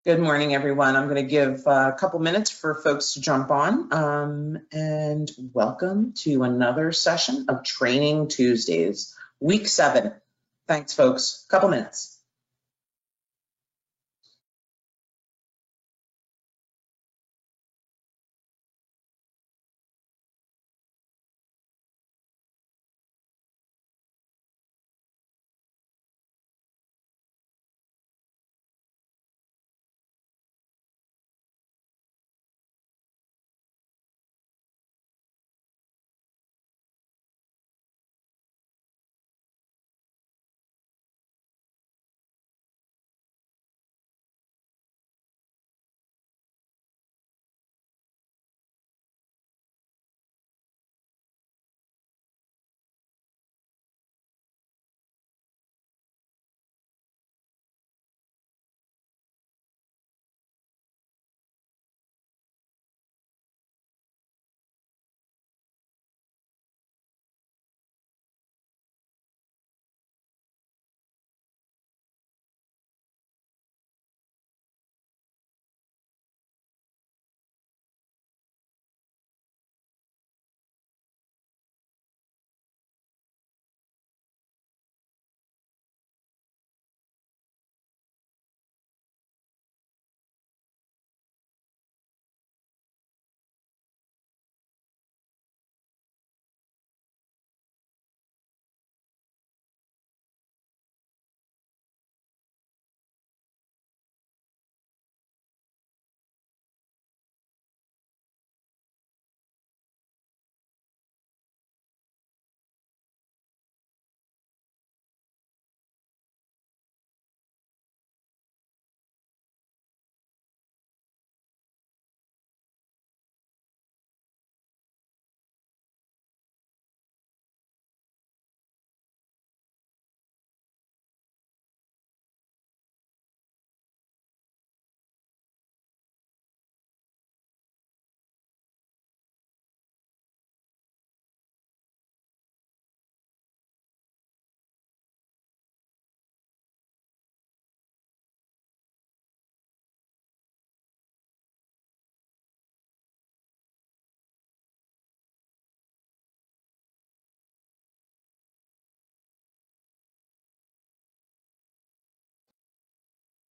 Good morning, everyone. I'm going to give a couple minutes for folks to jump on, and welcome to another session of Training Tuesdays, week 7. Thanks, folks. Couple minutes.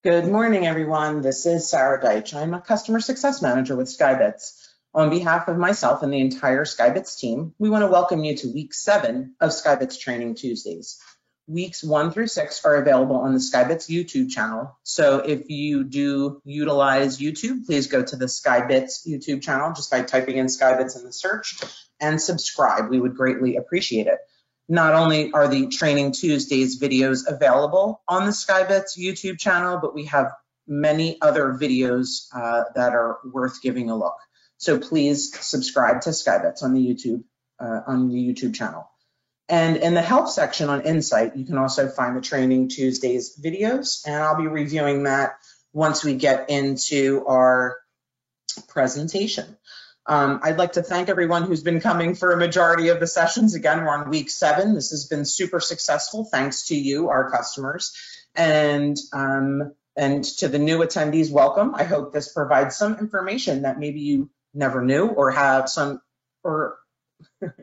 Good morning, everyone. This is Sarah Deitch. I'm a customer success manager with Skybits. On behalf of myself and the entire Skybits team, we want to welcome you to week 7 of Skybits Training Tuesdays. Weeks 1 through 6 are available on the Skybits YouTube channel. So if you do utilize YouTube, please go to the Skybits YouTube channel just by typing in Skybits in the search and subscribe. We would greatly appreciate it. Not only are the Training Tuesdays videos available on the Skybits YouTube channel, but we have many other videos that are worth giving a look. So please subscribe to Skybits on the YouTube channel. And in the help section on Insight, you can also find the Training Tuesdays videos, and I'll be reviewing that once we get into our presentation. I'd like to thank everyone who's been coming for a majority of the sessions. Again, we're on week 7. This has been super successful thanks to you, our customers. And to the new attendees, welcome. I hope this provides some information that maybe you never knew, or have some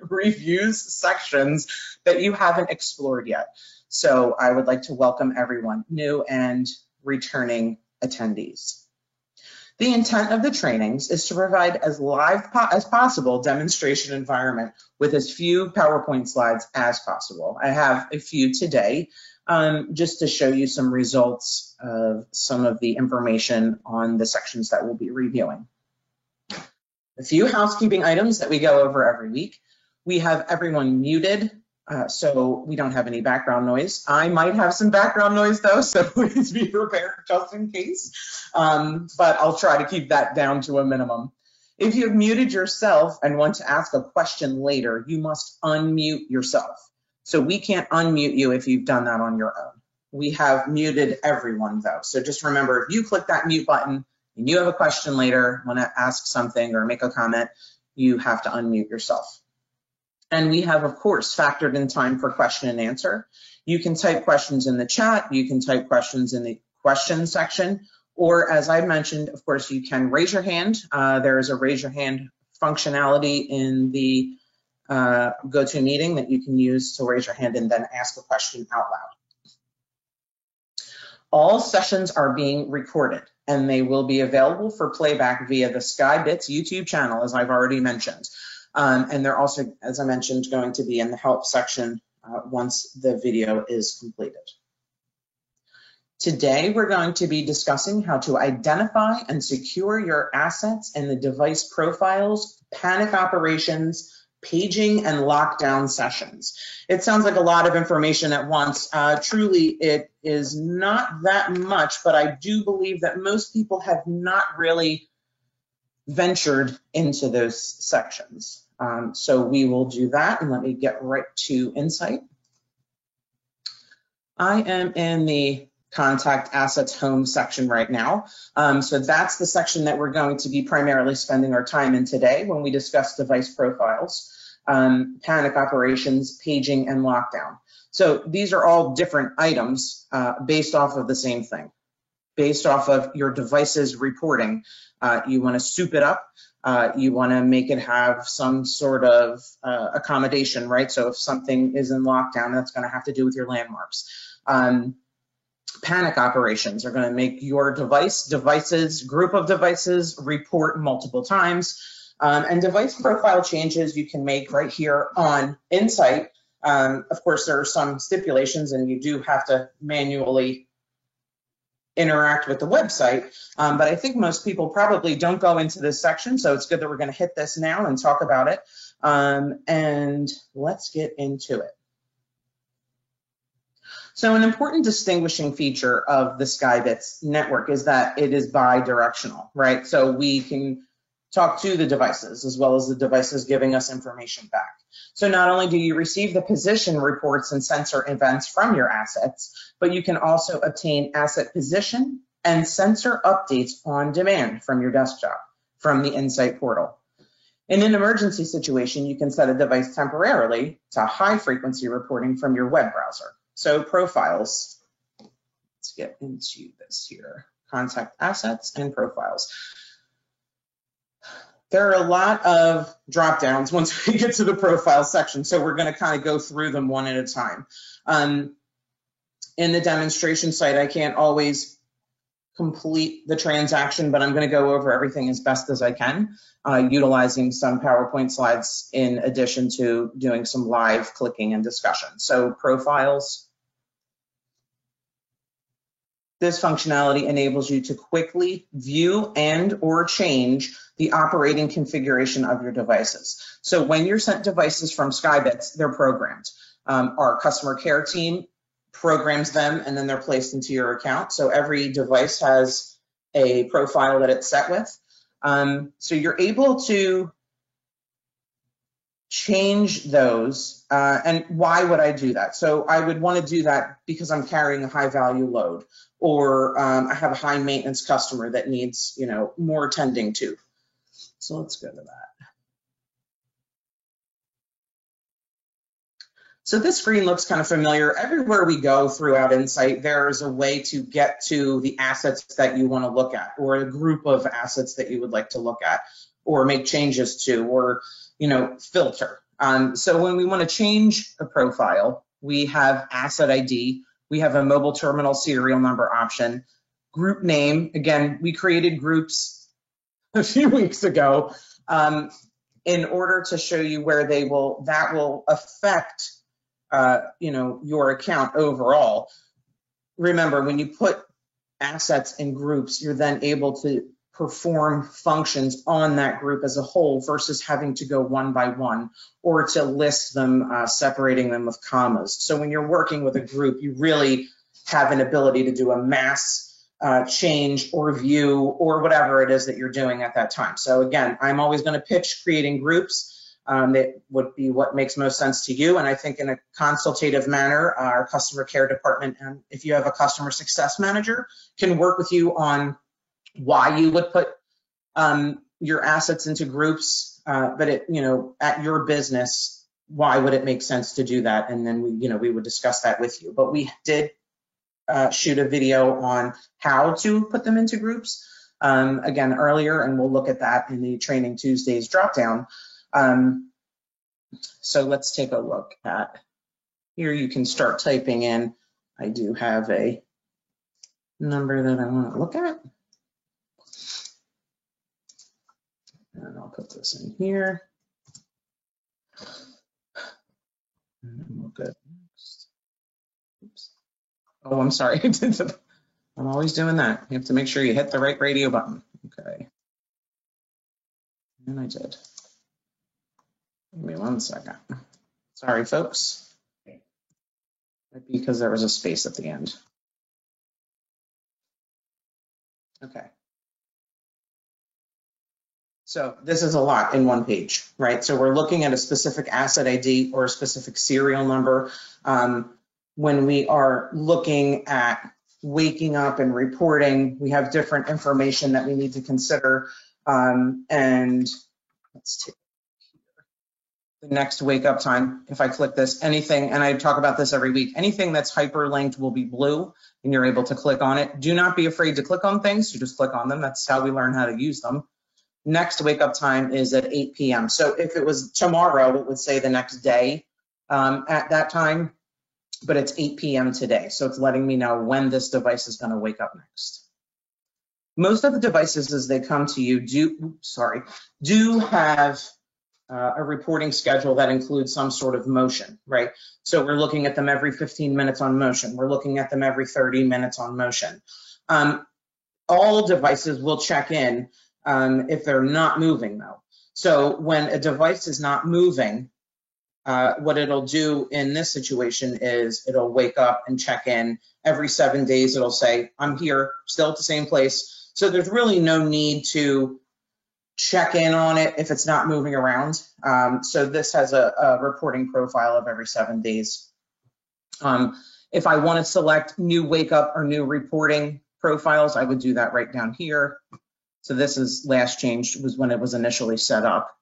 reviews sections that you haven't explored yet. So I would like to welcome everyone, new and returning attendees. The intent of the trainings is to provide as live as possible demonstration environment with as few PowerPoint slides as possible. I have a few today just to show you some results of some of the information on the sections that we'll be reviewing. A few housekeeping items that we go over every week. We have everyone muted, so we don't have any background noise. I might have some background noise though, so please be prepared just in case. But I'll try to keep that down to a minimum. If you've muted yourself and want to ask a question later, you must unmute yourself. So we can't unmute you if you've done that on your own. We have muted everyone though. So just remember, if you click that mute button and you have a question later, want to ask something or make a comment, you have to unmute yourself. And we have, of course, factored in time for question and answer. You can type questions in the chat. You can type questions in the question section, Or as I mentioned, of course, you can raise your hand. There is a raise your hand functionality in the GoToMeeting that you can use to raise your hand and then ask a question out loud. All sessions are being recorded and they will be available for playback via the SkyBits YouTube channel, as I've already mentioned. And they're also, as I mentioned, going to be in the help section once the video is completed. Today, we're going to be discussing how to identify and secure your assets in the device profiles, panic operations, paging, and lockdown sessions. It sounds like a lot of information at once. Truly, it is not that much, but I do believe that most people have not really ventured into those sections. So we will do that, and let me get right to Insight. I am in the Contact Assets Home section right now. So that's the section that we're going to be primarily spending our time in today when we discuss device profiles, panic operations, paging, and lockdown. So these are all different items based off of the same thing, based off of your device's reporting. You want to soup it up. You want to make it have some sort of accommodation, right? So if something is in lockdown, that's going to have to do with your landmarks. Panic operations are going to make your group of devices report multiple times. And device profile changes you can make right here on Insight. Of course, there are some stipulations and you do have to manually interact with the website, but I think most people probably don't go into this section, so it's good that we're going to hit this now and talk about it. And let's get into it. So an important distinguishing feature of the SkyBits network is that it is bi-directional, right? So we can talk to the devices as well as the devices giving us information back. So not only do you receive the position reports and sensor events from your assets, but you can also obtain asset position and sensor updates on demand from your desktop, from the Insight portal. In an emergency situation, you can set a device temporarily to high frequency reporting from your web browser. So profiles, let's get into this here, contact assets and profiles. There are a lot of drop downs once we get to the profile section, so we're going to kind of go through them one at a time. In the demonstration site, I can't always complete the transaction, but I'm going to go over everything as best as I can, utilizing some PowerPoint slides in addition to doing some live clicking and discussion. So profiles. This functionality enables you to quickly view and or change the operating configuration of your devices. So when you're sent devices from SkyBits, they're programmed. Our customer care team programs them and then they're placed into your account. So every device has a profile that it's set with. So you're able to change those. And why would I do that? So I would want to do that because I'm carrying a high value load, or I have a high maintenance customer that needs, more tending to. So let's go to that. So this screen looks kind of familiar. Everywhere we go throughout Insight, there's a way to get to the assets that you want to look at, or a group of assets that you would like to look at, or make changes to, or filter. So when we want to change a profile, we have asset ID, we have a mobile terminal serial number option, group name. Again, we created groups a few weeks ago in order to show you where that will affect your account overall. Remember, when you put assets in groups, you're then able to perform functions on that group as a whole versus having to go one by one or to list them, separating them with commas. So when you're working with a group, you really have an ability to do a mass change or view or whatever it is that you're doing at that time. So again, I'm always going to pitch creating groups. That would be what makes most sense to you. And I think in a consultative manner, our customer care department, and if you have a customer success manager, can work with you on why you would put your assets into groups, but at your business, why would it make sense to do that? And then we would discuss that with you. But we did shoot a video on how to put them into groups again earlier, and we'll look at that in the Training Tuesdays dropdown. So let's take a look at here. You can start typing in. I do have a number that I want to look at. And I'll put this in here. And we'll go next. Oops. Oh, I'm sorry. I'm always doing that. You have to make sure you hit the right radio button. Okay. And I did. Give me 1 second. Sorry, folks. Because there was a space at the end. Okay. So this is a lot in one page, right? So we're looking at a specific asset ID or a specific serial number. When we are looking at waking up and reporting, we have different information that we need to consider. And let's take the next wake up time. If I click this, anything, and I talk about this every week, anything that's hyperlinked will be blue and you're able to click on it. Do not be afraid to click on things. You just click on them. That's how we learn how to use them. Next wake up time is at 8 p.m. So if it was tomorrow, it would say the next day at that time, but it's 8 p.m. today. So it's letting me know when this device is going to wake up next. Most of the devices as they come to you do have a reporting schedule that includes some sort of motion, right? So we're looking at them every 15 minutes on motion. We're looking at them every 30 minutes on motion. All devices will check in if they're not moving though. So when a device is not moving, what it'll do in this situation is it'll wake up and check in every 7 days. It'll say, I'm here, still at the same place. So there's really no need to check in on it if it's not moving around. So this has a reporting profile of every 7 days. If I want to select new wake up or new reporting profiles, I would do that right down here. So this is last changed was when it was initially set up.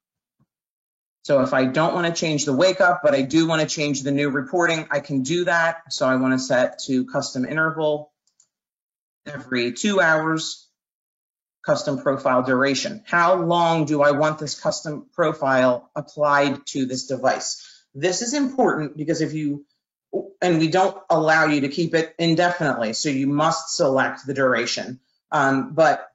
So if I don't want to change the wake up, but I do want to change the new reporting, I can do that. So I want to set to custom interval every 2 hours. Custom profile duration. How long do I want this custom profile applied to this device? This is important because and we don't allow you to keep it indefinitely, so you must select the duration. But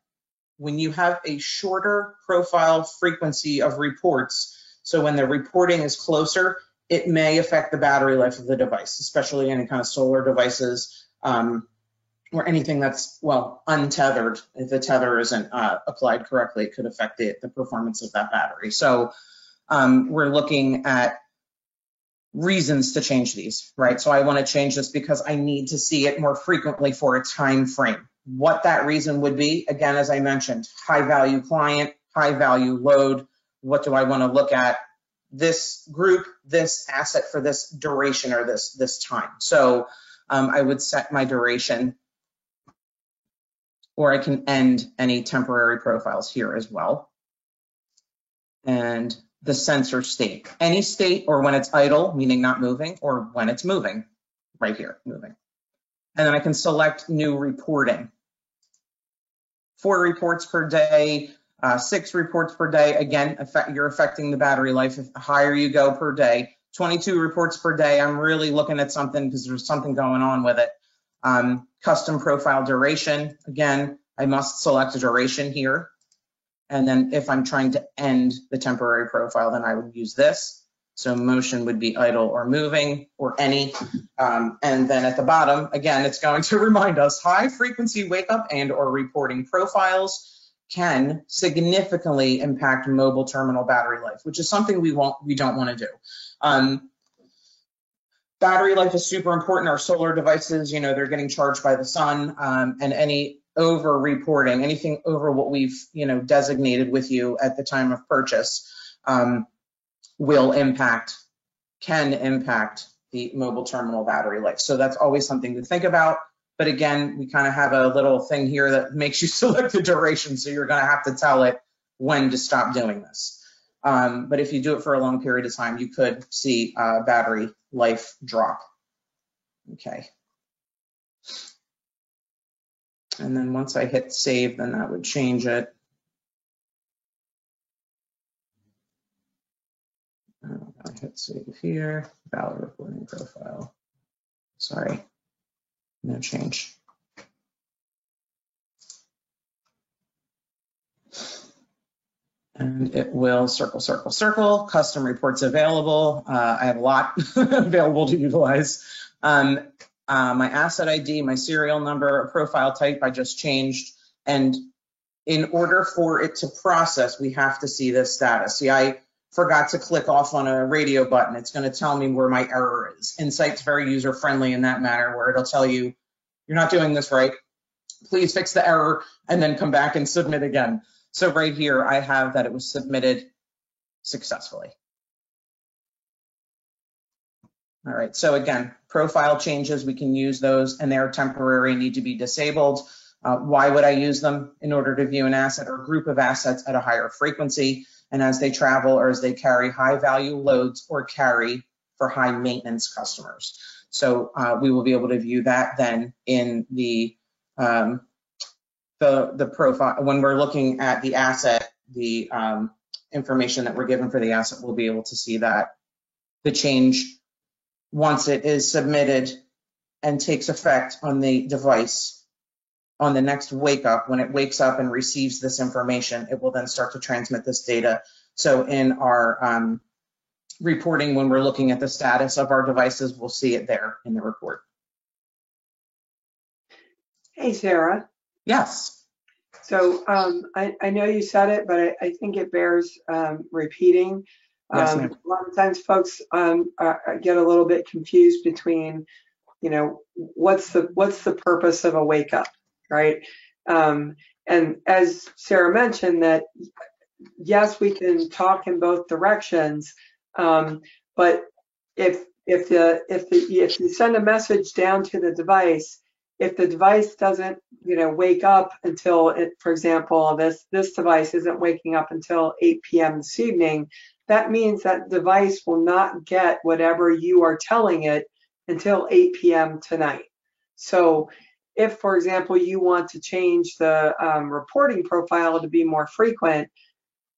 when you have a shorter profile frequency of reports, so when the reporting is closer, it may affect the battery life of the device, especially any kind of solar devices. Or anything that's, well, untethered. If the tether isn't applied correctly, it could affect the performance of that battery. So we're looking at reasons to change these, right? So I want to change this because I need to see it more frequently for a time frame. What that reason would be, again, as I mentioned, high value client, high value load. What do I want to look at? This group, this asset for this duration or this time. So I would set my duration, or I can end any temporary profiles here as well. And the sensor state, any state or when it's idle, meaning not moving, or when it's moving, right here, moving. And then I can select new reporting. 4 reports per day, 6 reports per day. Again, you're affecting the battery life. If the higher you go per day, 22 reports per day, I'm really looking at something because there's something going on with it. Custom profile duration, again, I must select a duration here. And then if I'm trying to end the temporary profile, then I would use this. So motion would be idle or moving or any. And then at the bottom, again, it's going to remind us high frequency wake up and or reporting profiles can significantly impact mobile terminal battery life, which is something we don't want to do. Battery life is super important. Our solar devices, they're getting charged by the sun, and any over reporting, anything over what we've, designated with you at the time of purchase, can impact the mobile terminal battery life. So that's always something to think about. But again, we kind of have a little thing here that makes you select the duration. So you're going to have to tell it when to stop doing this. But if you do it for a long period of time, you could see battery life drop. Okay. And then once I hit save, then that would change it. I hit save here, valid reporting profile. Sorry, no change. And it will circle, circle, circle, custom reports available. I have a lot available to utilize. My asset ID, my serial number, profile type, I just changed. And in order for it to process, we have to see this status. See, I forgot to click off on a radio button. It's going to tell me where my error is. Insight's very user-friendly in that manner, where it'll tell you, you're not doing this right. Please fix the error and then come back and submit again. So right here, I have that it was submitted successfully. All right, so again, profile changes, we can use those, and they're temporary, need to be disabled. Why would I use them? In order to view an asset or group of assets at a higher frequency, and as they travel or as they carry high value loads or carry for high maintenance customers. So we will be able to view that then in the profile. When we're looking at the asset, the information that we're given for the asset, we'll be able to see that the change, once it is submitted and takes effect on the device, on the next wake up, when it wakes up and receives this information, it will then start to transmit this data. So in our reporting, when we're looking at the status of our devices, we'll see it there in the report. Hey, Sarah. Yes. So I know you said it, but I think it bears repeating. Yes, a lot of times folks get a little bit confused between, you know, what's the purpose of a wake up, right? And as Sarah mentioned, that yes, we can talk in both directions, but if you send a message down to the device, if the device doesn't, you know, wake up until it, for example, this device isn't waking up until 8 p.m. this evening, that means that device will not get whatever you are telling it until 8 p.m. tonight. So if, for example, you want to change the reporting profile to be more frequent,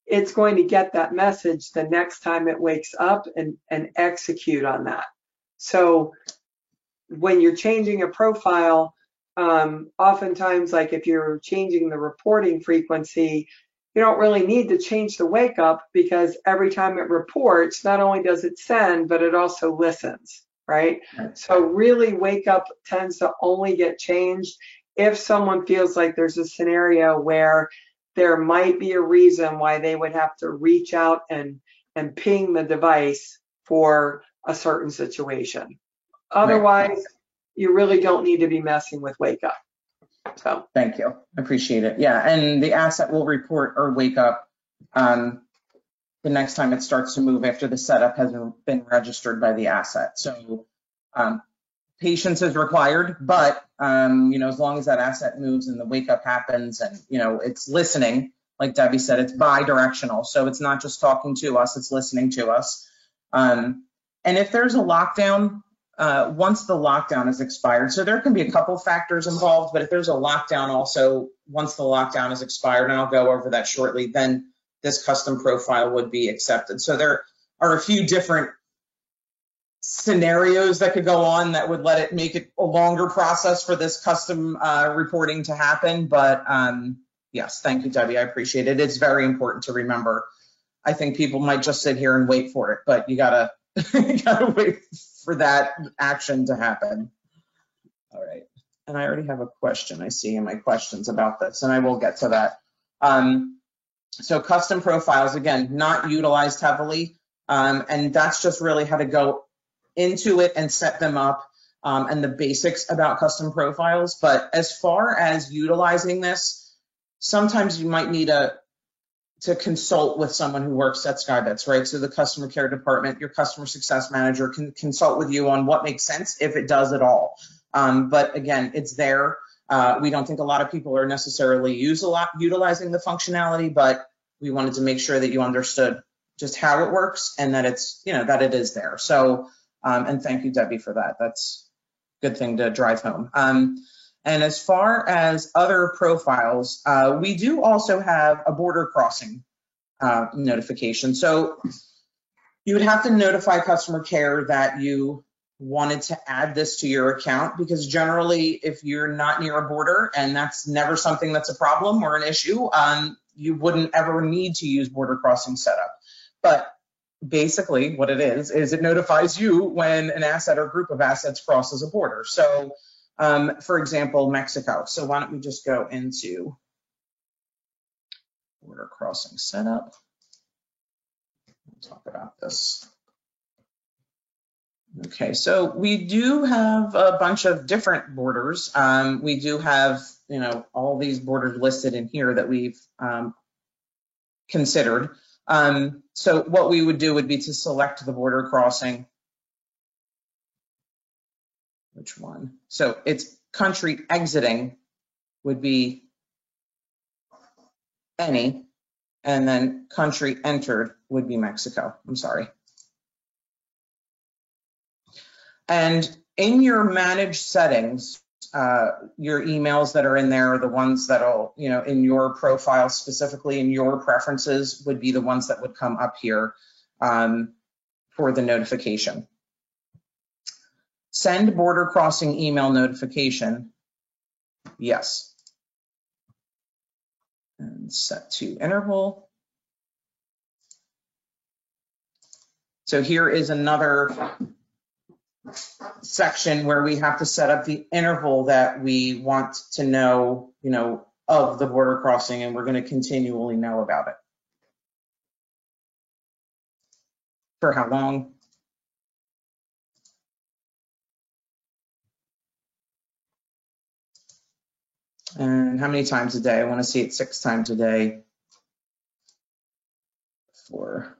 it's going to get that message the next time it wakes up and execute on that. So when you're changing a profile, oftentimes, like if you're changing the reporting frequency, you don't really need to change the wake up, because every time it reports, not only does it send, but it also listens, right? So really, wake up tends to only get changed if someone feels like there's a scenario where there might be a reason why they would have to reach out and ping the device for a certain situation. Otherwise, you really don't need to be messing with wake up. So thank you. I appreciate it. Yeah, and the asset will report or wake up the next time it starts to move after the setup has been registered by the asset. So patience is required, but you know, as long as that asset moves and the wake up happens and, you know, it's listening, like Debbie said, it's bi-directional. So it's not just talking to us, it's listening to us. And if there's a lockdown, once the lockdown is expired, so there can be a couple factors involved, but if there's a lockdown also, once the lockdown is expired, and I'll go over that shortly, then this custom profile would be accepted. So there are a few different scenarios that could go on that would let it make it a longer process for this custom reporting to happen. But yes, thank you, Debbie. I appreciate it. It's very important to remember. I think people might just sit here and wait for it, but you gotta wait for that action to happen. All right. And I already have a question I see in my questions about this, and I will get to that. So custom profiles, again, not utilized heavily. And that's just really how to go into it and set them up and the basics about custom profiles. But as far as utilizing this, sometimes you might need to consult with someone who works at SkyBits, right? So the customer care department, your customer success manager can consult with you on what makes sense, if it does at all. But again, it's there. We don't think a lot of people are necessarily utilizing the functionality, but we wanted to make sure that you understood just how it works and that it's, you know, that it is there. So, and thank you, Debbie, for that. That's a good thing to drive home. And as far as other profiles, we do also have a border crossing notification. So you would have to notify customer care that you wanted to add this to your account, because generally if you're not near a border, and that's never something that's a problem or an issue, you wouldn't ever need to use border crossing setup. But basically what it is it notifies you when an asset or group of assets crosses a border. So for example, Mexico. So why don't we just go into border crossing setup. We'll talk about this. Okay, so we do have a bunch of different borders. We do have, all these borders listed in here that we've considered. So what we would do would be to select the border crossing. Which one? So it's country exiting would be any, and then country entered would be Mexico. I'm sorry. And in your managed settings, your emails that are in there are the ones that'll, in your profile, specifically in your preferences, would be the ones that would come up here for the notification. Send border crossing email notification. Yes. And set to interval. So here is another section where we have to set up the interval that we want to know, of the border crossing, and we're going to continually know about it. For how long? And how many times a day? I want to see it 6 times a day for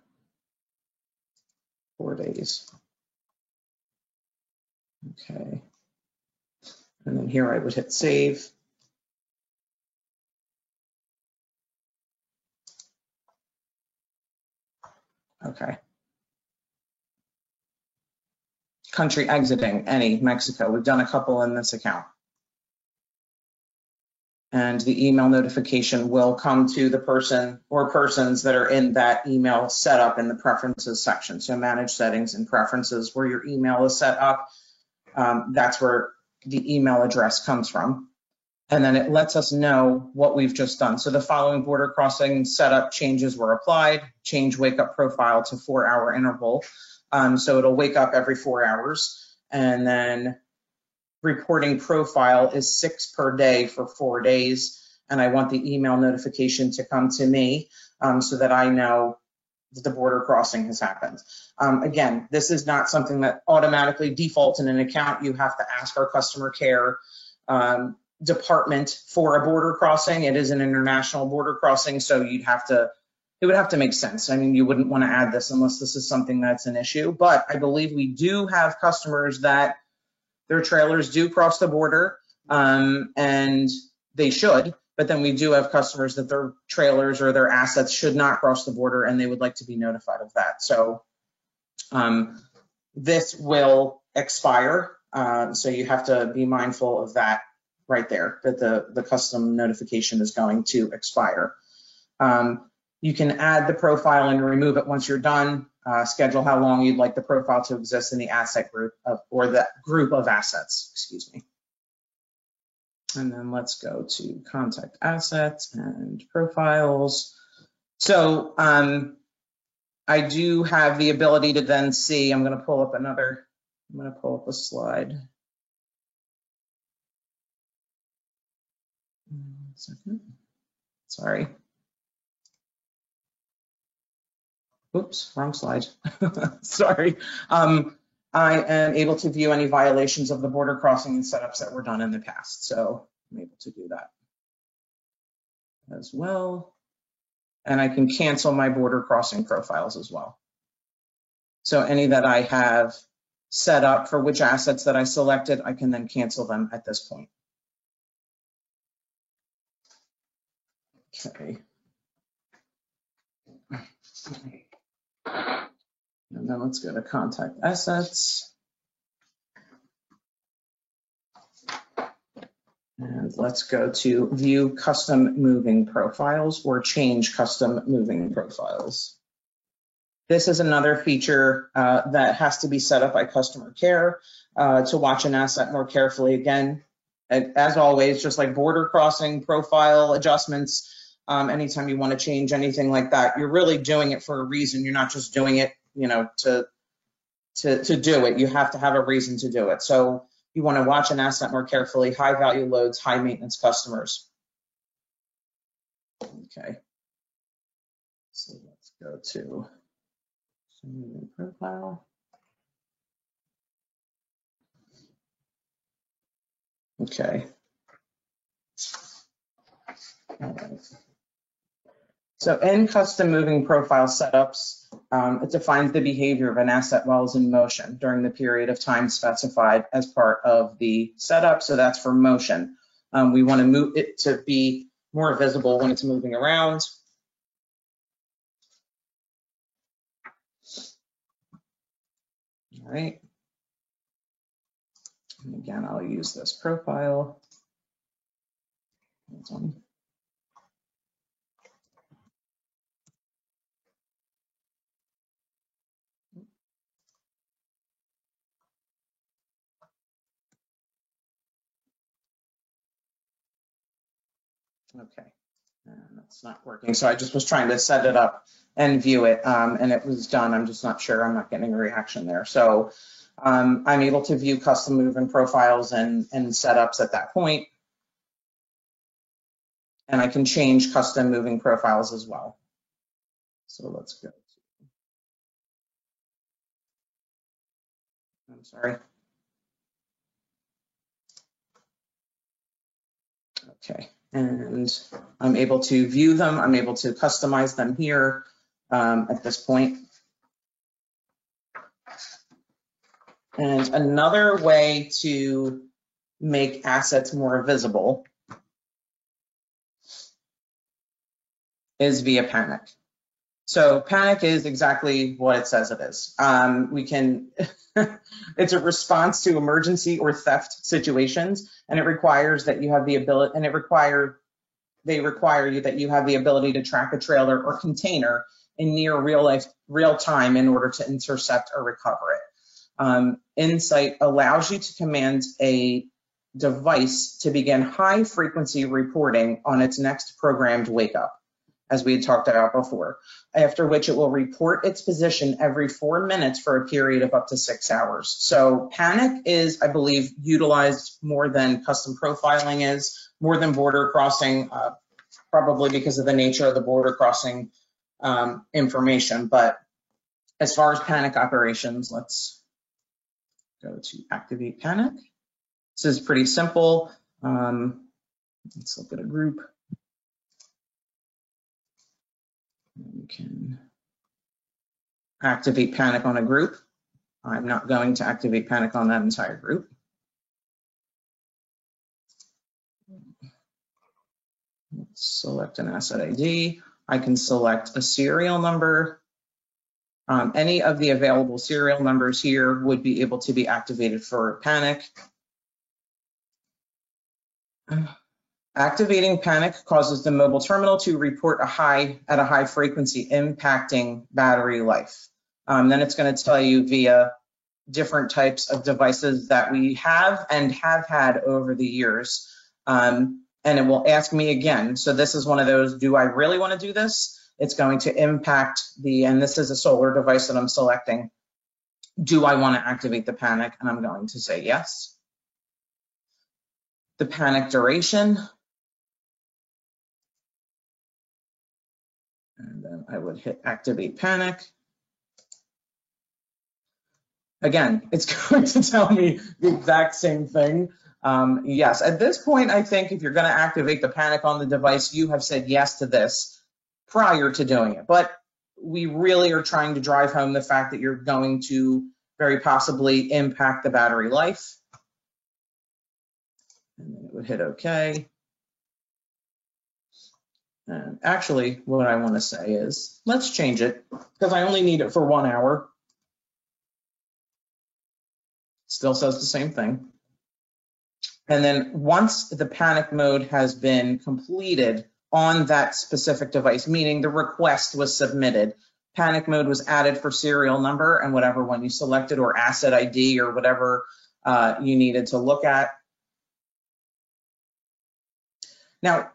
4 days. Okay. And then here I would hit save. Okay. Country exiting, any, Mexico. We've done a couple in this account. And the email notification will come to the person or persons that are in that email setup in the preferences section. So manage settings and preferences, where your email is set up. That's where the email address comes from. And then it lets us know what we've just done. So the following border crossing setup changes were applied. Change wake up profile to 4-hour interval. So it'll wake up every 4 hours. And then reporting profile is 6 per day for 4 days. And I want the email notification to come to me so that I know that the border crossing has happened. Again, this is not something that automatically defaults in an account. You have to ask our customer care department for a border crossing. It is an international border crossing, so it would have to make sense. I mean, you wouldn't want to add this unless this is something that's an issue. But I believe we do have customers that their trailers do cross the border, and they should. But then we do have customers that their trailers or their assets should not cross the border, and they would like to be notified of that. So this will expire. So you have to be mindful of that right there, that the custom notification is going to expire. You can add the profile and remove it once you're done. Schedule how long you'd like the profile to exist in the asset group or the group of assets, excuse me. And then let's go to contact assets and profiles. So I do have the ability to then see, I'm going to pull up a slide. 1 second. Sorry. Oops, wrong slide. Sorry. I am able to view any violations of the border crossing and setups that were done in the past. So I'm able to do that as well. And I can cancel my border crossing profiles as well. So any that I have set up for which assets that I selected, I can then cancel them at this point. Okay. And then let's go to contact assets. And let's go to view custom moving profiles or change custom moving profiles. This is another feature that has to be set up by customer care to watch an asset more carefully. Again, as always, just like border crossing profile adjustments, anytime you want to change anything like that, you're really doing it for a reason. You're not just doing it, to do it. You have to have a reason to do it. So you want to watch an asset more carefully, high value loads, high maintenance customers. Okay. So let's go to profile. Okay. All right. So in custom moving profile setups, it defines the behavior of an asset while it's in motion during the period of time specified as part of the setup. So that's for motion. We want to move it to be more visible when it's moving around. All right. And again, I'll use this profile. Okay, and that's not working. So I just was trying to set it up and view it, and it was done. I'm just not sure. I'm not getting a reaction there. So I'm able to view custom moving profiles and setups at that point. And I can change custom moving profiles as well. So let's go. I'm sorry. Okay, and I'm able to view them. I'm able to customize them here at this point. And another way to make assets more visible is via Panic. So Panic is exactly what it says it is. It's a response to emergency or theft situations, and it requires that you have the ability, and they require you that you have the ability to track a trailer or container in near real time in order to intercept or recover it. Insight allows you to command a device to begin high frequency reporting on its next programmed wake up, as we had talked about before, after which it will report its position every 4 minutes for a period of up to 6 hours. So Panic is, I believe, utilized more than custom profiling is, more than border crossing, probably because of the nature of the border crossing information. But as far as Panic operations, let's go to activate Panic. This is pretty simple. Let's look at a group. We can activate Panic on a group. I'm not going to activate Panic on that entire group. Let's select an asset ID. I can select a serial number. Any of the available serial numbers here would be able to be activated for Panic. Activating Panic causes the mobile terminal to report at a high frequency, impacting battery life. Then it's going to tell you via different types of devices that we have and have had over the years. And it will ask me again. So this is one of those, do I really want to do this? It's going to impact and this is a solar device that I'm selecting. Do I want to activate the Panic? And I'm going to say yes. The Panic duration. And then I would hit activate Panic. Again, it's going to tell me the exact same thing. Yes, at this point, I think if you're going to activate the Panic on the device, you have said yes to this prior to doing it. But we really are trying to drive home the fact that you're going to very possibly impact the battery life. And then it would hit OK. And actually, what I want to say is, let's change it, because I only need it for 1 hour. Still says the same thing. And then once the panic mode has been completed on that specific device, meaning the request was submitted, panic mode was added for serial number and whatever one you selected, or asset ID, or whatever you needed to look at. Now,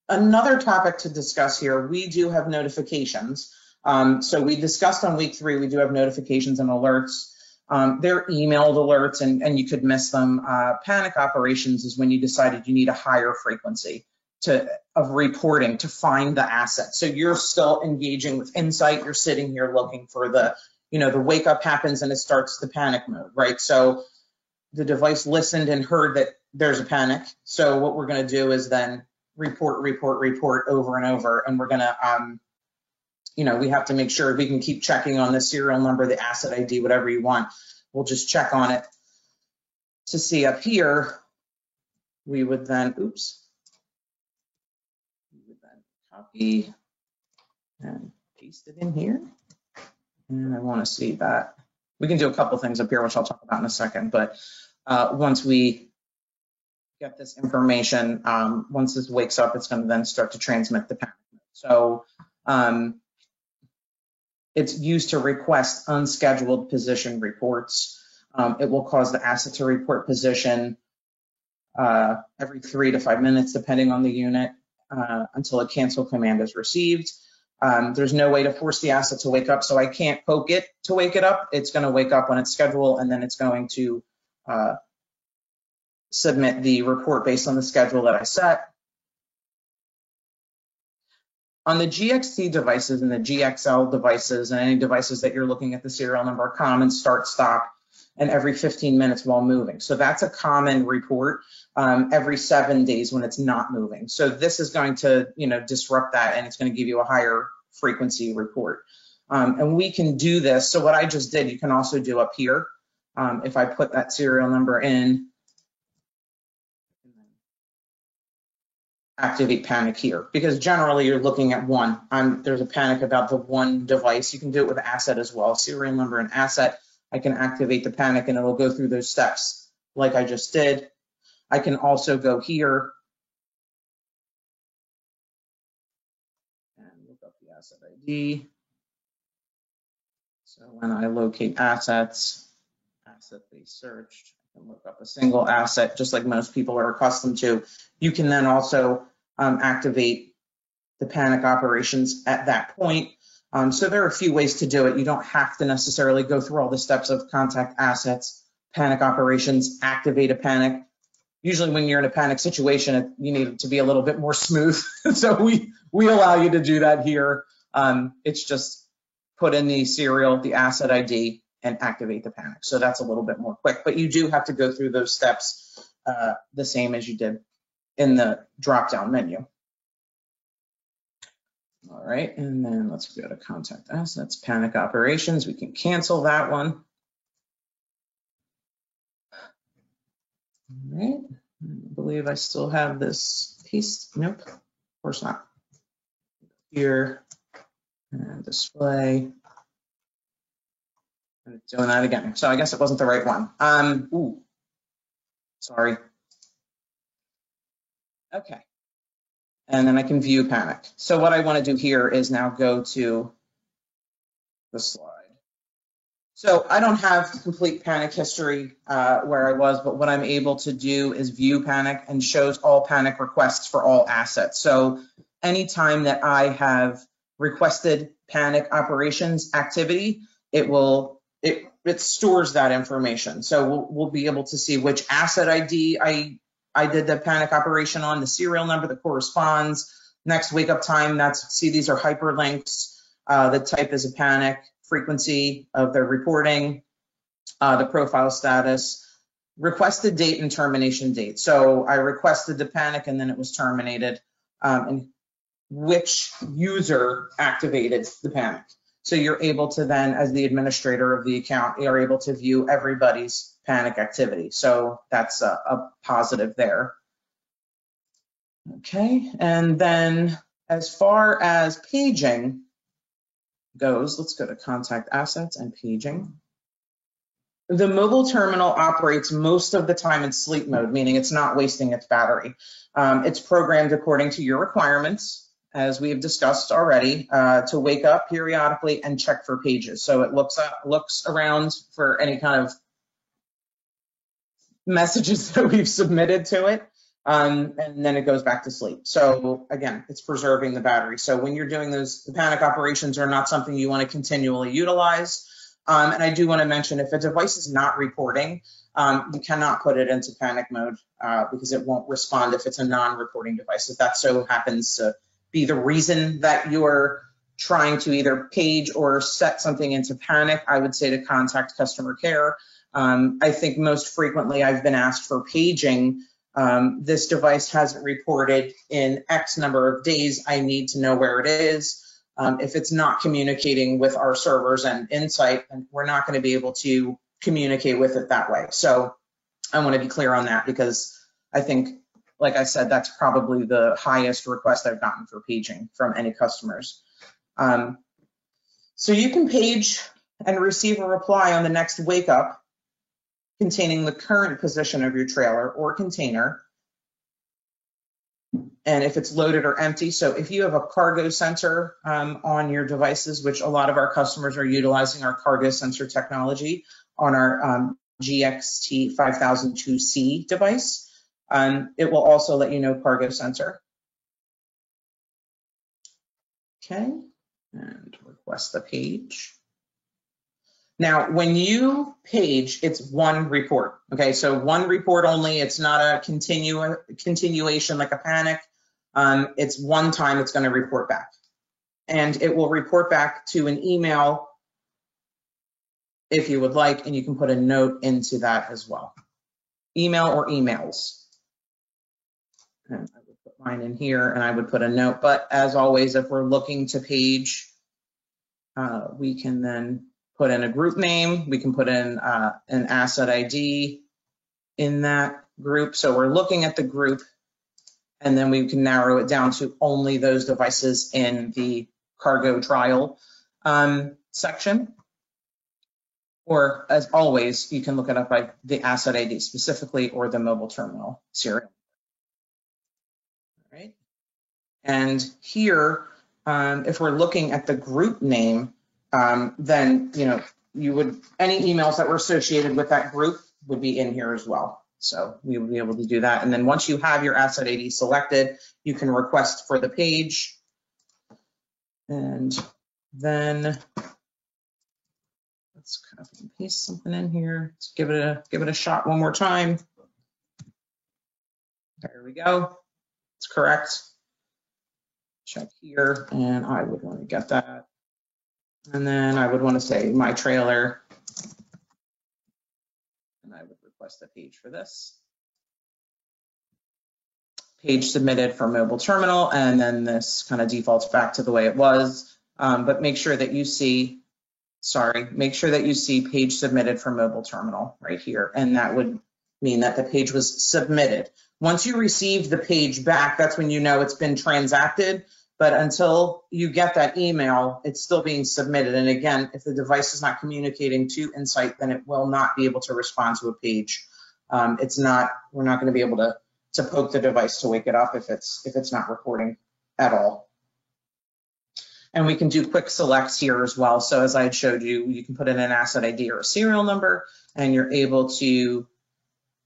another topic to discuss here, we do have notifications. So we discussed on week 3, we do have notifications and alerts. They're emailed alerts, and you could miss them. Panic operations is when you decided you need a higher frequency of reporting to find the asset. So you're still engaging with insight. You're sitting here looking for the wake up happens and it starts the panic mode, right? So the device listened and heard that there's a panic. So what we're going to do is then report over and over. And we're going to, we have to make sure we can keep checking on the serial number, the asset ID, whatever you want. We'll just check on it to see up here. We would then, copy and paste it in here. And I want to see that. We can do a couple things up here, which I'll talk about in a second. But once we get this information, once this wakes up, it's going to then start to transmit the panic mode. So it's used to request unscheduled position reports. It will cause the asset to report position every 3 to 5 minutes, depending on the unit, until a cancel command is received. There's no way to force the asset to wake up, so I can't poke it to wake it up. It's going to wake up when it's scheduled, and then it's going to submit the report based on the schedule that I set. On the GXT devices and the GXL devices and any devices that you're looking at the serial number, common start, stop, and every 15 minutes while moving. So that's a common report every 7 days when it's not moving. So this is going to, disrupt that, and it's going to give you a higher frequency report. And we can do this. So what I just did, you can also do up here. If I put that serial number in, activate panic here, because generally you're looking at one. There's a panic about the one device. You can do it with asset as well. Serial number and asset. I can activate the panic and it'll go through those steps like I just did. I can also go here and look up the asset ID. So when I locate assets, asset-based search, I can look up a single asset just like most people are accustomed to. You can then also activate the panic operations at that point. So there are a few ways to do it. You don't have to necessarily go through all the steps of contact assets, panic operations, activate a panic. Usually when you're in a panic situation, you need it to be a little bit more smooth. So we allow you to do that here. It's just put in the serial, the asset ID, and activate the panic. So that's a little bit more quick, but you do have to go through those steps the same as you did in the drop-down menu. All right, and then let's go to contact assets, panic operations. We can cancel that one. All right, I believe I still have this piece. Nope, of course not. Here, and display. And it's doing that again. So I guess it wasn't the right one. Sorry. Okay. And then I can view panic. So what I want to do here is now go to the slide. So I don't have complete panic history where I was, but what I'm able to do is view panic and shows all panic requests for all assets. So anytime that I have requested panic operations activity, it stores that information. So we'll be able to see which asset ID I did the panic operation on, the serial number that corresponds, next wake up time. These are hyperlinks. The type is a panic, frequency of the reporting, the profile status, requested date and termination date. So I requested the panic and then it was terminated, and which user activated the panic. So you're able to then, as the administrator of the account, you're able to view everybody's panic activity. So that's a positive there. Okay, and then as far as paging goes, let's go to contact assets and paging. The mobile terminal operates most of the time in sleep mode, meaning it's not wasting its battery. It's programmed according to your requirements, as we have discussed already, to wake up periodically and check for pages. So it looks around for any kind of messages that we've submitted to it, and then it goes back to sleep. So again, it's preserving the battery. So when you're doing those, the panic operations are not something you want to continually utilize. And I do want to mention, if a device is not reporting, you cannot put it into panic mode because it won't respond if it's a non-reporting device. If that so happens to be the reason that you're trying to either page or set something into panic, I would say to contact customer care. I think most frequently I've been asked for paging. This device hasn't reported in X number of days. I need to know where it is. If it's not communicating with our servers and Insight, then we're not going to be able to communicate with it that way. So I want to be clear on that, because I think, like I said, that's probably the highest request I've gotten for paging from any customers. So you can page and receive a reply on the next wake up containing the current position of your trailer or container, and if it's loaded or empty. So if you have a cargo sensor on your devices, which a lot of our customers are utilizing our cargo sensor technology on our GXT 5002C device, it will also let you know cargo sensor. Okay, and request the page. Now, when you page, it's one report. Okay, so one report only. It's not a continuation like a panic. It's one time it's going to report back. And it will report back to an email if you would like, and you can put a note into that as well. Email or emails. And I would put mine in here, and I would put a note. But as always, if we're looking to page, we can then put in a group name. We can put in an asset ID in that group. So we're looking at the group, and then we can narrow it down to only those devices in the cargo trial section. Or as always, you can look it up by the asset ID specifically or the mobile terminal serial. All right. And here, if we're looking at the group name, then you would, any emails that were associated with that group would be in here as well. So we will be able to do that. And then once you have your asset ID selected, you can request for the page. And then let's copy and paste something in here. Let's give it a shot one more time. There we go. It's correct. Check here, and I would want to get that. And then I would want to say my trailer, and I would request a page for this. Page submitted for mobile terminal, and then this kind of defaults back to the way it was. But make sure that you see, make sure that you see page submitted for mobile terminal right here, and that would mean that the page was submitted. Once you receive the page back, that's when you know it's been transacted. But until you get that email, it's still being submitted. And again, if the device is not communicating to Insight, then it will not be able to respond to a page. We're not going to be able to poke the device to wake it up if it's not recording at all. And we can do quick selects here as well. So as I had showed you, you can put in an asset ID or a serial number, and you're able to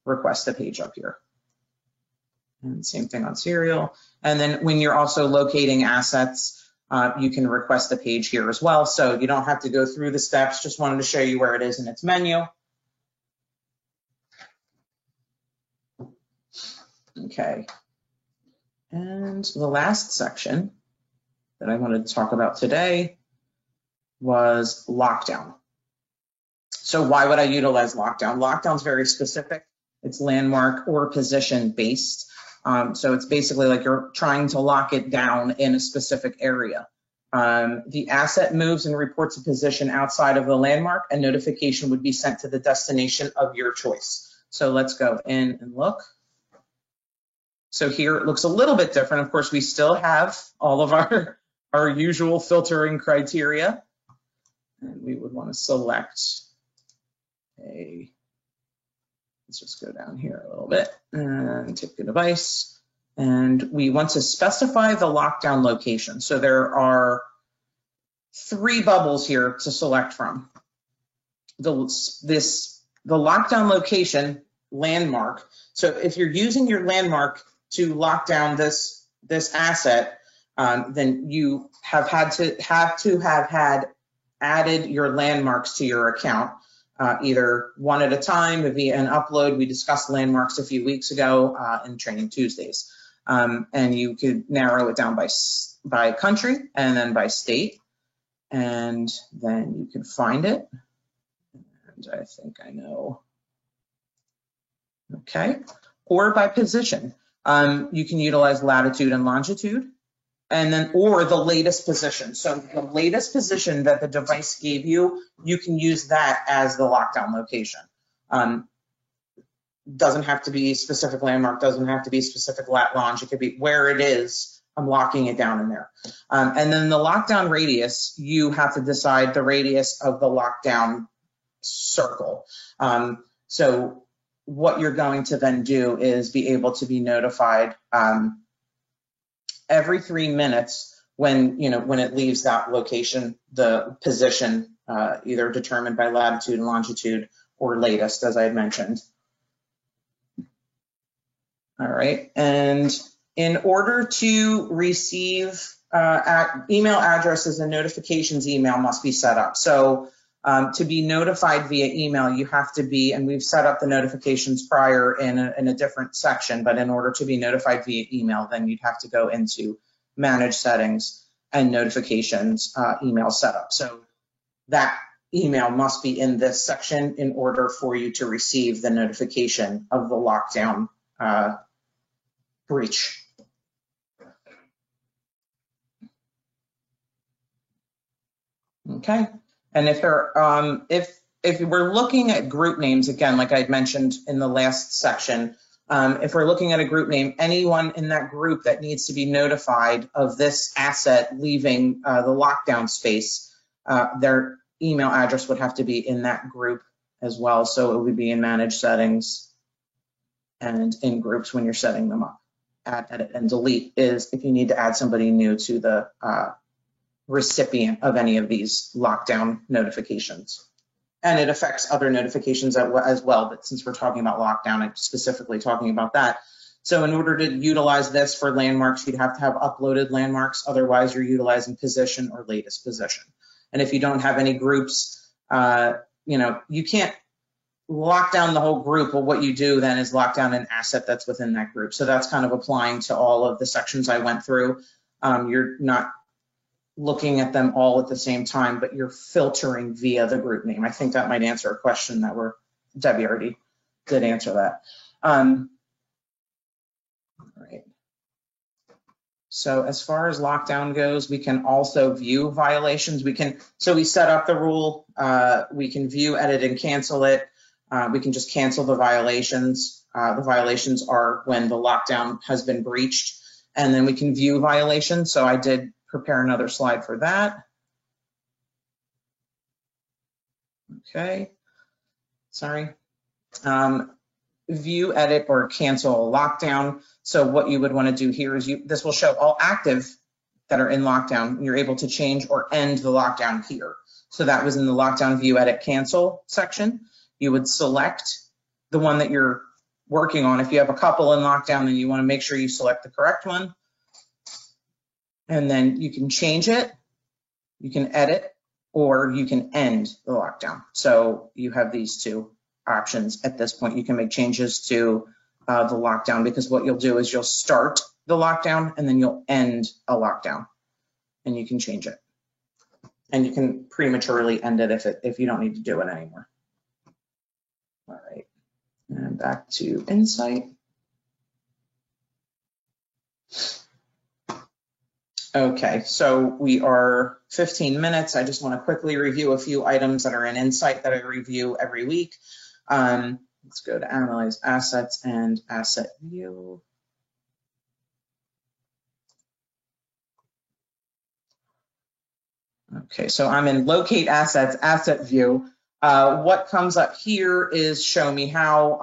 request a page up here. And same thing on serial. And then when you're also locating assets, you can request a page here as well. So you don't have to go through the steps. Just wanted to show you where it is in its menu. Okay. And the last section that I wanted to talk about today was lockdown. So why would I utilize lockdown? Lockdown is very specific. It's landmark or position based. So it's basically like you're trying to lock it down in a specific area. The asset moves and reports a position outside of the landmark, a notification would be sent to the destination of your choice. So let's go in and look. So here it looks a little bit different. Of course, we still have all of our usual filtering criteria. And we would want to select let's just go down here a little bit and take the device. And we want to specify the lockdown location. So there are 3 bubbles here to select from. The lockdown location landmark. So if you're using your landmark to lock down this asset, then you have to have had added your landmarks to your account, either one at a time via an upload. We discussed landmarks a few weeks ago in Training Tuesdays. And you could narrow it down by country and then by state, and then you can find it. And I think I know. Okay, or by position. You can utilize latitude and longitude, and then or the latest position. So the latest position that the device gave you, you can use that as the lockdown location. Doesn't have to be specific landmark, doesn't have to be specific lat longe. It could be where it is. I'm locking it down in there. And then the lockdown radius, you have to decide the radius of the lockdown circle. So what you're going to then do is be able to be notified every 3 minutes when it leaves that location, the position either determined by latitude and longitude or latest, as I had mentioned. All right, and in order to receive email addresses and notifications, email must be set up. So to be notified via email, you have to be, and we've set up the notifications prior in a different section, but in order to be notified via email, then you'd have to go into Manage Settings and Notifications email setup. So that email must be in this section in order for you to receive the notification of the lockdown breach. Okay, and if we're looking at group names, again, like I mentioned in the last section, if we're looking at a group name, anyone in that group that needs to be notified of this asset leaving the lockdown space, their email address would have to be in that group as well. So it would be in Manage Settings and in Groups when you're setting them up. Add, edit, and delete is if you need to add somebody new to the recipient of any of these lockdown notifications. And it affects other notifications as well, but since we're talking about lockdown, I'm specifically talking about that. So in order to utilize this for landmarks, you'd have to have uploaded landmarks. Otherwise, you're utilizing position or latest position. And if you don't have any groups, you can't lock down the whole group, but what you do then is lock down an asset that's within that group. So that's kind of applying to all of the sections I went through. You're not looking at them all at the same time, but you're filtering via the group name. I think that might answer a question that Debbie already did answer that. All right. So as far as lockdown goes, we can also view violations. So we set up the rule, we can view, edit, and cancel it. We can just cancel the violations. The violations are when the lockdown has been breached, and then we can view violations. So I did prepare another slide for that. Okay, sorry. View, edit, or cancel a lockdown. So what you would want to do here is this will show all active that are in lockdown. You're able to change or end the lockdown here. So that was in the lockdown view, edit, cancel section. You would select the one that you're working on. If you have a couple in lockdown, then you want to make sure you select the correct one. And then you can change it, you can edit, or you can end the lockdown. So you have these 2 options at this point. You can make changes to the lockdown, because what you'll do is you'll start the lockdown and then you'll end a lockdown, and you can change it. And you can prematurely end it if you don't need to do it anymore. All right, and back to Insight. Okay, so we are 15 minutes. I just want to quickly review a few items that are in Insight that I review every week. Let's go to Analyze Assets and Asset View. Okay, so I'm in Locate Assets, Asset View. What comes up here is show me how.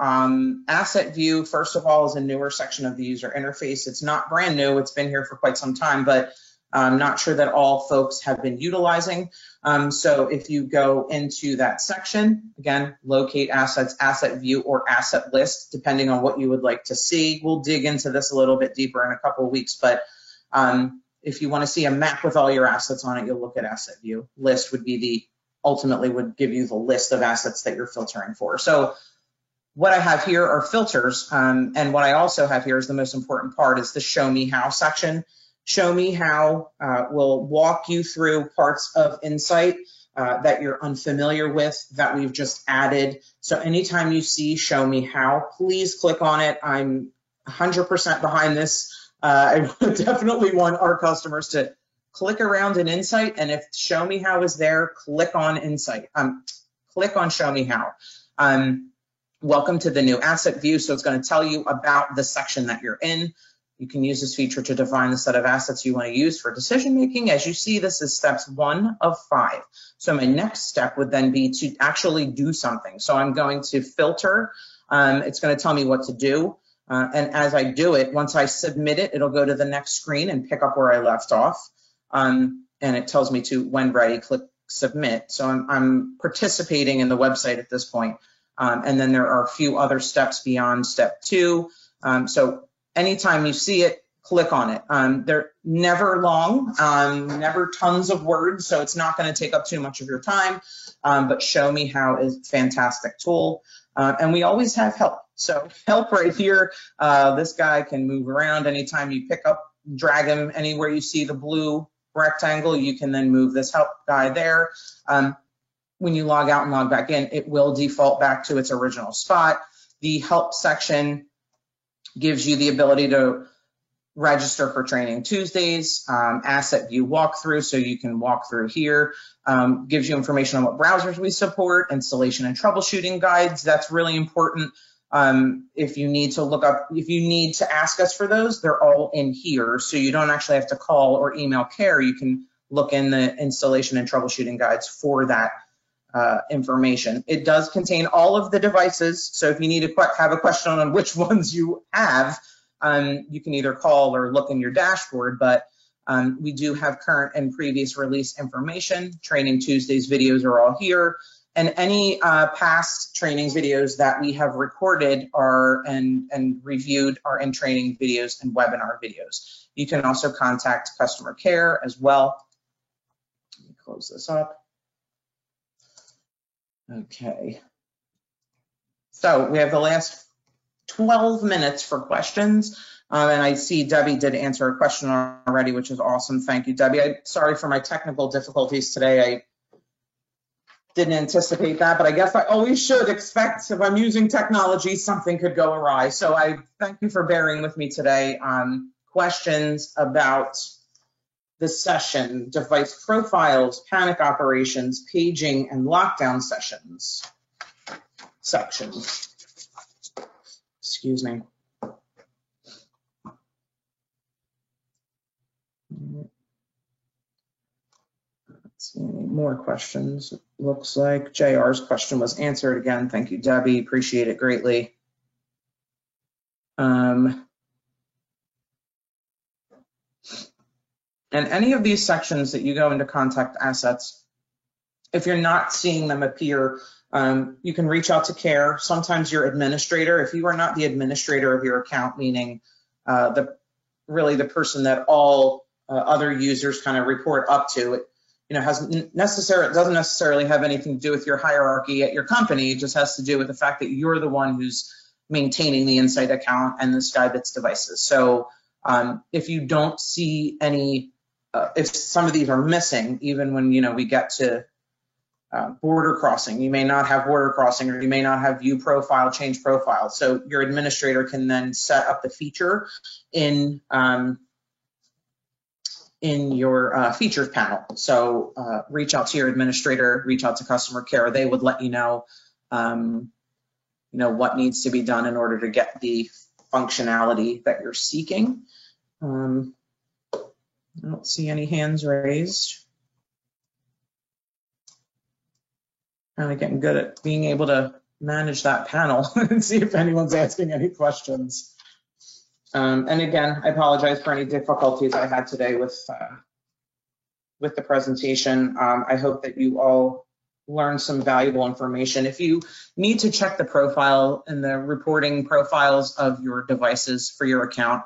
Asset view, first of all, is a newer section of the user interface. It's not brand new. It's been here for quite some time, but I'm not sure that all folks have been utilizing. So if you go into that section, again, locate assets, asset view, or asset list, depending on what you would like to see. We'll dig into this a little bit deeper in a couple of weeks, but if you want to see a map with all your assets on it, you'll look at asset view. List would be ultimately would give you the list of assets that you're filtering for. So what I have here are filters, and what I also have here is the most important part is the show me how section. Show me how will walk you through parts of Insight that you're unfamiliar with that we've just added. So anytime you see show me how, please click on it. I'm 100% behind this. I definitely want our customers to click around in Insight, and if show me how is there, click on Insight. Click on show me how. Welcome to the new asset view. So it's going to tell you about the section that you're in. You can use this feature to define the set of assets you want to use for decision making. As you see, this is steps 1 of 5. So my next step would then be to actually do something. So I'm going to filter. It's going to tell me what to do. And as I do it, once I submit it, it'll go to the next screen and pick up where I left off. And it tells me to, when ready, click submit. So I'm participating in the website at this point. And then there are a few other steps beyond step 2. So anytime you see it, click on it. They're never long, never tons of words, so it's not going to take up too much of your time. But show me how is a fantastic tool. And we always have help. So help right here. This guy can move around anytime you pick up, drag him anywhere you see the blue rectangle, you can then move this help guy there. When you log out and log back in, it will default back to its original spot. The help section gives you the ability to register for Training Tuesdays, asset view walkthrough, so you can walk through here. Gives you information on what browsers we support, installation and troubleshooting guides. That's really important. If you need to look up, if you need to ask us for those, they're all in here. So you don't actually have to call or email care. You can look in the installation and troubleshooting guides for that information. It does contain all of the devices. So if you need to have a question on which ones you have, you can either call or look in your dashboard, but we do have current and previous release information. Training Tuesdays videos are all here. And any past training videos that we have recorded are and reviewed are in training videos and webinar videos. You can also contact customer care as well. Let me close this up. Okay. So we have the last 12 minutes for questions. And I see Debbie did answer a question already, which is awesome. Thank you, Debbie. I'm sorry for my technical difficulties today. I didn't anticipate that, but I guess I always should expect if I'm using technology, something could go awry. So I thank you for bearing with me today on questions about the session, device profiles, panic operations, paging, and lockdown sections. Excuse me. Let's see, more questions. Looks like JR's question was answered again. Thank you, Debbie. Appreciate it greatly. And any of these sections that you go into contact assets, if you're not seeing them appear, you can reach out to care. Sometimes your administrator, if you are not the administrator of your account, meaning really the person that all other users kind of report up to, it doesn't necessarily have anything to do with your hierarchy at your company. It just has to do with the fact that you're the one who's maintaining the Insight account and the SkyBits devices. So if you don't see any, if some of these are missing, even when we get to border crossing, you may not have border crossing, or you may not have view profile, change profile. So your administrator can then set up the feature in your features panel. So reach out to your administrator, reach out to customer care. They would let you know, what needs to be done in order to get the functionality that you're seeking. I don't see any hands raised. Kind of getting good at being able to manage that panel and see if anyone's asking any questions. And again, I apologize for any difficulties I had today with the presentation. I hope that you all learned some valuable information. If you need to check the profile and the reporting profiles of your devices for your account,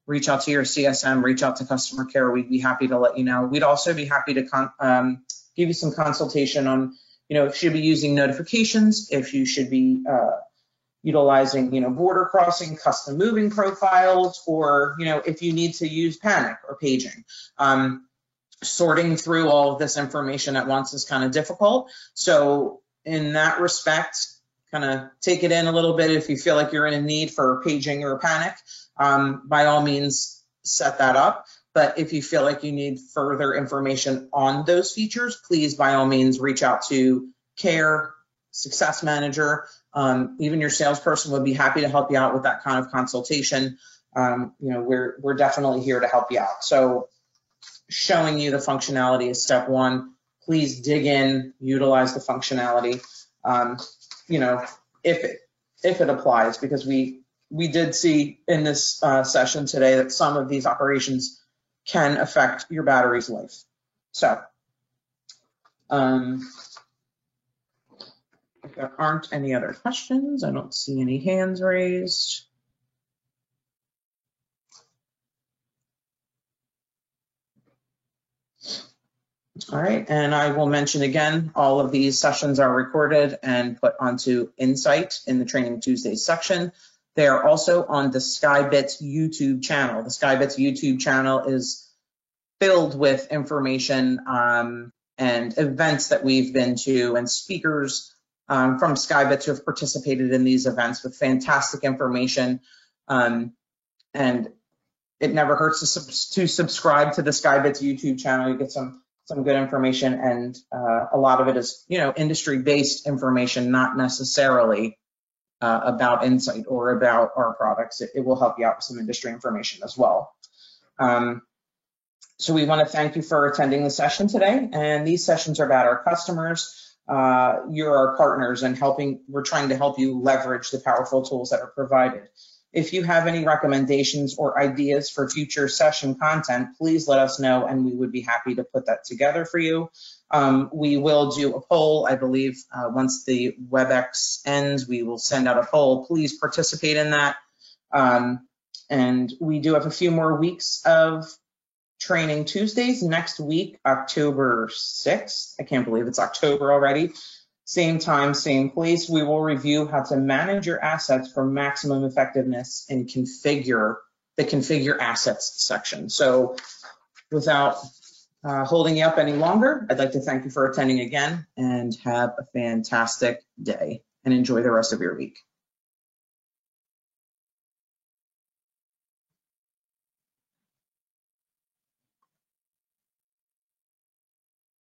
reach out to your CSM, reach out to customer care. We'd be happy to let you know. We'd also be happy to give you some consultation on, if you should be using notifications, if you should be utilizing, border crossing, custom moving profiles, or, if you need to use panic or paging. Sorting through all of this information at once is kind of difficult. So in that respect, kind of take it in a little bit. If you feel like you're in a need for paging or panic, by all means, set that up. But if you feel like you need further information on those features, please, by all means, reach out to Care, Success Manager. Even your salesperson would be happy to help you out with that kind of consultation. We're definitely here to help you out. So showing you the functionality is step one. Please dig in, utilize the functionality, if it applies, because we did see in this session today that some of these operations can affect your battery's life. So if there aren't any other questions, I don't see any hands raised. All right, and I will mention again, all of these sessions are recorded and put onto Insight in the Training Tuesdays section. They are also on the SkyBits YouTube channel. The SkyBits YouTube channel is filled with information and events that we've been to, and speakers from SkyBits who have participated in these events with fantastic information. And it never hurts to subscribe to the SkyBits YouTube channel. You get some good information, and a lot of it is, industry-based information, not necessarily about Insight or about our products. It will help you out with some industry information as well. So we want to thank you for attending the session today, and these sessions are about our customers. You're our partners, and we're trying to help you leverage the powerful tools that are provided. If you have any recommendations or ideas for future session content, please let us know, and we would be happy to put that together for you. We will do a poll, I believe, once the WebEx ends, we will send out a poll. Please participate in that. And we do have a few more weeks of Training Tuesdays. Next week, October 6th. I can't believe it's October already. Same time, same place. We will review how to manage your assets for maximum effectiveness and configure assets section. So without holding you up any longer, I'd like to thank you for attending again, and have a fantastic day and enjoy the rest of your week.